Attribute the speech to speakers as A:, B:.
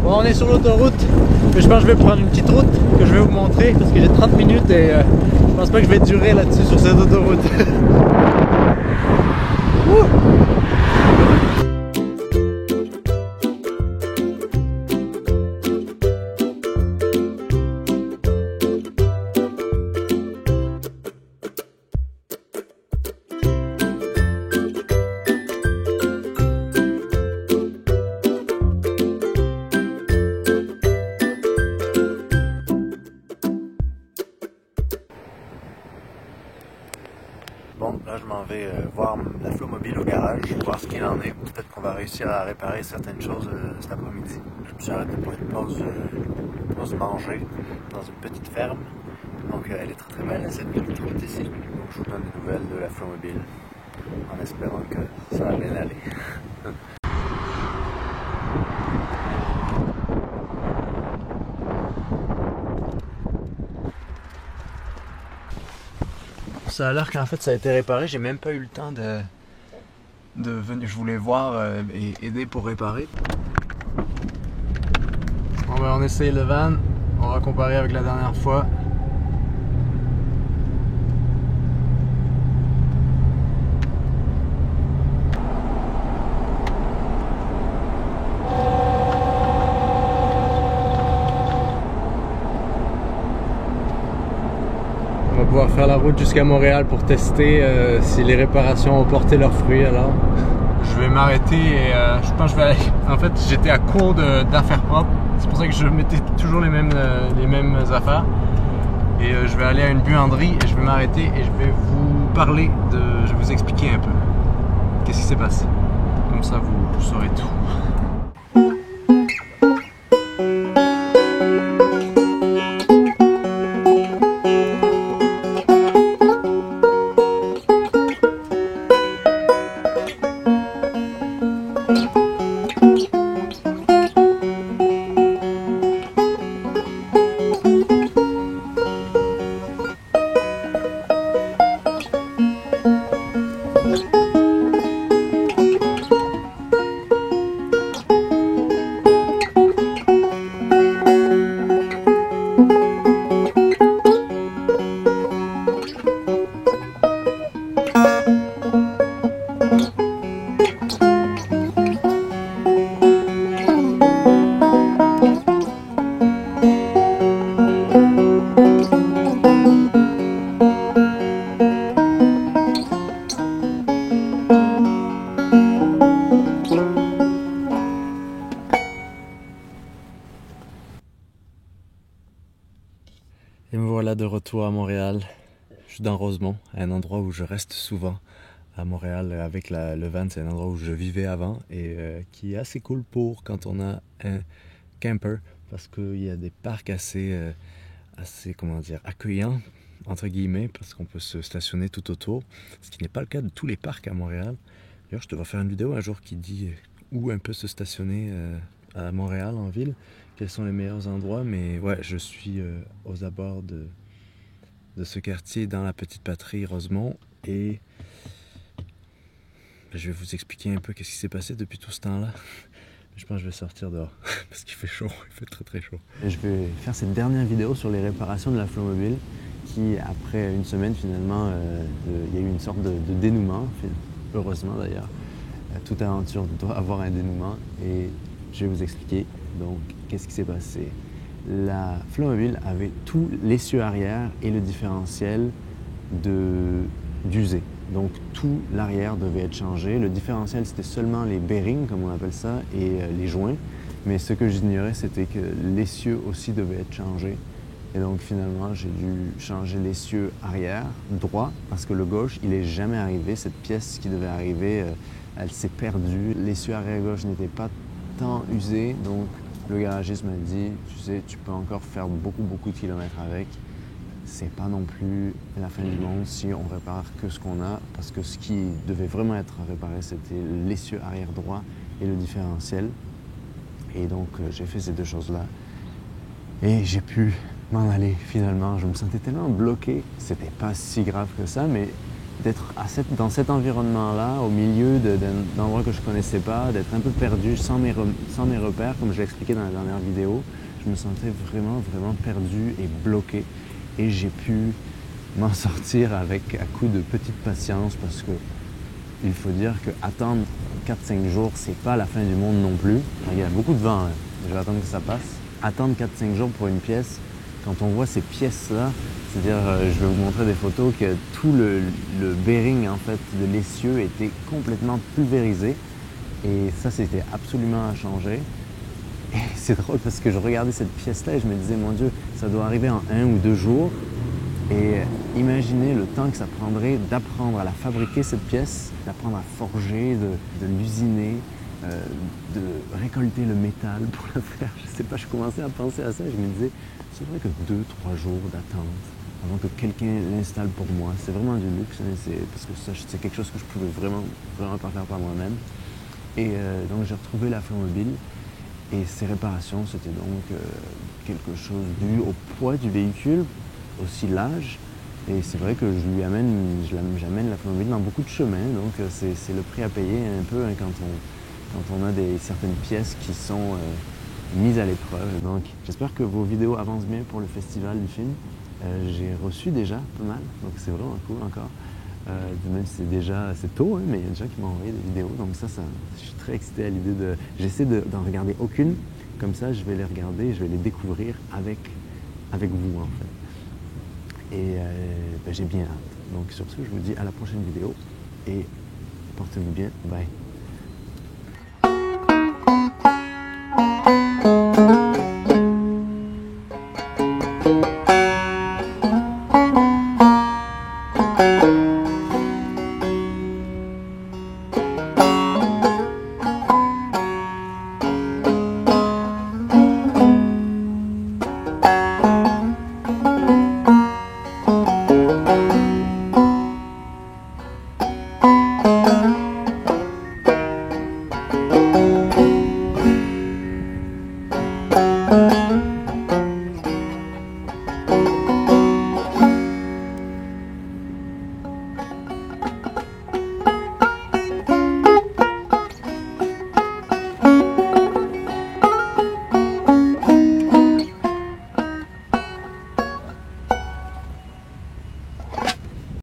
A: Bon, on est sur l'autoroute, mais je pense que je vais prendre une petite route que je vais vous montrer parce que j'ai 30 minutes et je pense pas que je vais durer là-dessus sur cette autoroute.
B: Bon, là je m'en vais voir la Flowmobile au garage, voir ce qu'il en est. Peut-être qu'on va réussir à réparer certaines choses cet après-midi. Je me suis arrêté pour une pause manger dans une petite ferme. Donc elle est très très belle cette petite route ici. Donc je vous donne des nouvelles de la Flowmobile en espérant que ça va bien aller. Ça a l'air qu'en fait ça a été réparé, j'ai même pas eu le temps de venir, je voulais voir et aider pour réparer.
A: Bon ben on essaye le van, on va comparer avec la dernière fois. On va pouvoir faire la route jusqu'à Montréal pour tester si les réparations ont porté leurs fruits alors. Je vais m'arrêter et je pense que je vais aller. En fait, j'étais à court d'affaires propres. C'est pour ça que je mettais toujours les mêmes affaires. Et je vais aller à une buanderie et je vais m'arrêter et je vais vous parler je vais vous expliquer un peu qu'est-ce qui s'est passé. Comme ça, vous saurez tout.
B: Et me voilà de retour à Montréal. Je suis dans Rosemont, un endroit où je reste souvent à Montréal avec le van. C'est un endroit où je vivais avant et qui est assez cool pour quand on a un camper parce qu'il y a des parcs assez comment dire, accueillants entre guillemets parce qu'on peut se stationner tout autour, ce qui n'est pas le cas de tous les parcs à Montréal. D'ailleurs, je devrais faire une vidéo un jour qui dit où on peut se stationner à Montréal en ville. Quels sont les meilleurs endroits, mais ouais, je suis aux abords de ce quartier dans la petite patrie Rosemont et je vais vous expliquer un peu qu'est-ce qui s'est passé depuis tout ce temps-là. Je pense que je vais sortir dehors parce qu'il fait chaud, il fait très très chaud. Et je vais faire cette dernière vidéo sur les réparations de la Flowmobile qui, après une semaine finalement, il y a eu une sorte de dénouement, heureusement d'ailleurs. Toute aventure doit avoir un dénouement et je vais vous expliquer. Donc, qu'est-ce qui s'est passé? La Flowmobile avait tout l'essieu arrière et le différentiel d'usé. Donc, tout l'arrière devait être changé. Le différentiel, c'était seulement les bearings, comme on appelle ça, et les joints. Mais ce que j'ignorais, c'était que l'essieu aussi devait être changé. Et donc, finalement, j'ai dû changer l'essieu arrière droit parce que le gauche, il n'est jamais arrivé. Cette pièce qui devait arriver, elle s'est perdue. L'essieu arrière gauche n'était pas tant usé, donc le garagiste m'a dit, tu sais, tu peux encore faire beaucoup de kilomètres avec. C'est pas non plus la fin du monde si on répare que ce qu'on a, parce que ce qui devait vraiment être réparé, c'était l'essieu arrière droit et le différentiel. Et donc, j'ai fait ces deux choses-là. Et j'ai pu m'en aller finalement. Je me sentais tellement bloqué. C'était pas si grave que ça, mais d'être dans cet environnement-là, au milieu d'un endroit que je ne connaissais pas, d'être un peu perdu sans mes repères, comme je l'ai expliqué dans la dernière vidéo. Je me sentais vraiment, vraiment perdu et bloqué. Et j'ai pu m'en sortir à coup de petite patience parce que il faut dire qu'attendre 4-5 jours, c'est pas la fin du monde non plus. Il y a beaucoup de vent, hein. Je vais attendre que ça passe. Attendre 4-5 jours pour une pièce, quand on voit ces pièces-là, c'est-à-dire, je vais vous montrer des photos que tout le bearing en fait, de l'essieu était complètement pulvérisé. Et ça, c'était absolument à changer. Et c'est drôle parce que je regardais cette pièce-là et je me disais, mon Dieu, ça doit arriver en 1 ou 2 jours. Et imaginez le temps que ça prendrait d'apprendre à la fabriquer, cette pièce, d'apprendre à forger, de l'usiner, de récolter le métal pour la faire. Je sais pas, je commençais à penser à ça et je me disais, c'est vrai que 2-3 jours d'attente avant que quelqu'un l'installe pour moi, c'est vraiment du luxe, hein, parce que ça, c'est quelque chose que je pouvais vraiment, vraiment pas faire par moi-même. Et donc j'ai retrouvé la Flowmobile et ces réparations, c'était donc quelque chose dû au poids du véhicule, aussi l'âge. Et c'est vrai que j'amène la Flowmobile dans beaucoup de chemins, donc c'est le prix à payer un peu hein, quand on a certaines pièces qui sont mises à l'épreuve. Donc j'espère que vos vidéos avancent bien pour le festival du film. J'ai reçu déjà pas mal, donc c'est vraiment cool encore. Même si c'est tôt, hein, mais il y a des gens qui m'ont envoyé des vidéos, donc ça je suis très excité à l'idée de... J'essaie d'en regarder aucune, comme ça je vais les regarder, je vais les découvrir avec vous en fait. Et j'ai bien hâte. Donc sur ce, je vous dis à la prochaine vidéo et portez-vous bien. Bye.